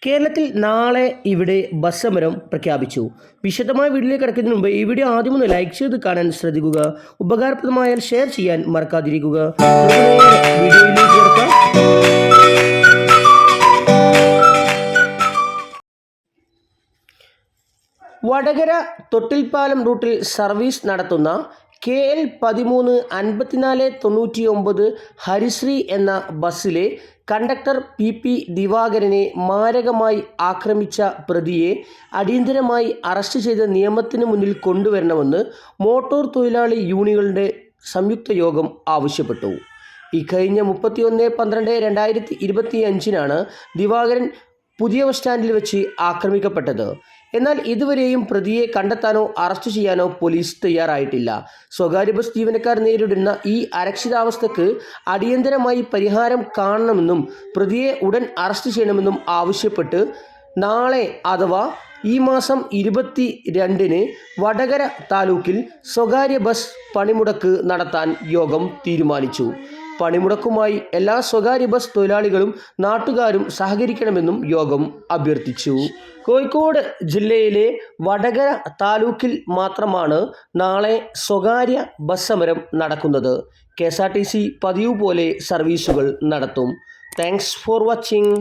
കേരളത്തിൽ നാളെ ഇവിടെ ബസ് സമരം പ്രഖ്യാപിച്ചു. വിശദമായ വീഡിയോയിലേക്ക് കിടക്കുന്നതിന് മുമ്പ് ഈ വീഡിയോ ആദ്യം ഒന്ന് ലൈക്ക് ചെയ്ത് കാണാൻ ശ്രദ്ധിക്കുക. ഉപകാരപ്രദമായാൽ ഷെയർ ചെയ്യാൻ മറക്കാതിരിക്കുക. വീഡിയോയിലേക്ക് കിടക്കാം. വടകര തൊട്ടിൽപ്പാലം റൂട്ടിൽ സർവീസ് നടത്തുന്ന KL 13 5499 ഹരിശ്രീ എന്ന ബസ്സിലെ കണ്ടക്ടർ PP ദിവാകരനെ മാരകമായി ആക്രമിച്ച പ്രതിയെ അടിയന്തരമായി അറസ്റ്റ് ചെയ്ത് നിയമത്തിന് മുന്നിൽ കൊണ്ടുവരണമെന്ന് മോട്ടോർ തൊഴിലാളി യൂണിയനുകളുടെ സംയുക്ത യോഗം ആവശ്യപ്പെട്ടു. ഇക്കഴിഞ്ഞ 31/12/2025 ദിവാകരൻ പുതിയ ബസ് സ്റ്റാൻഡിൽ വെച്ച് ആക്രമിക്കപ്പെട്ടത്. എന്നാൽ ഇതുവരെയും പ്രതിയെ കണ്ടെത്താനോ അറസ്റ്റ് ചെയ്യാനോ പോലീസ് തയ്യാറായിട്ടില്ല. സ്വകാര്യ ബസ് ജീവനക്കാർ നേരിടുന്ന ഈ അരക്ഷിതാവസ്ഥയ്ക്ക് അടിയന്തരമായി പരിഹാരം കാണണമെന്നും പ്രതിയെ ഉടൻ അറസ്റ്റ് ചെയ്യണമെന്നും ആവശ്യപ്പെട്ട് നാളെ അഥവാ ഈ മാസം 22-ന് വടകര താലൂക്കിൽ സ്വകാര്യ ബസ് പണിമുടക്ക് നടത്താൻ യോഗം തീരുമാനിച്ചു. പണിമുടക്കുമായി എല്ലാ സ്വകാര്യ ബസ് തൊഴിലാളികളും നാട്ടുകാരും സഹകരിക്കണമെന്നും യോഗം അഭ്യർത്ഥിച്ചു. കോഴിക്കോട് ജില്ലയിലെ വടകര താലൂക്കിൽ മാത്രമാണ് നാളെ സ്വകാര്യ ബസ് സമരം നടക്കുന്നത്. KSRTC പതിവ് പോലെ സർവീസുകൾ നടത്തും. Thanks for watching.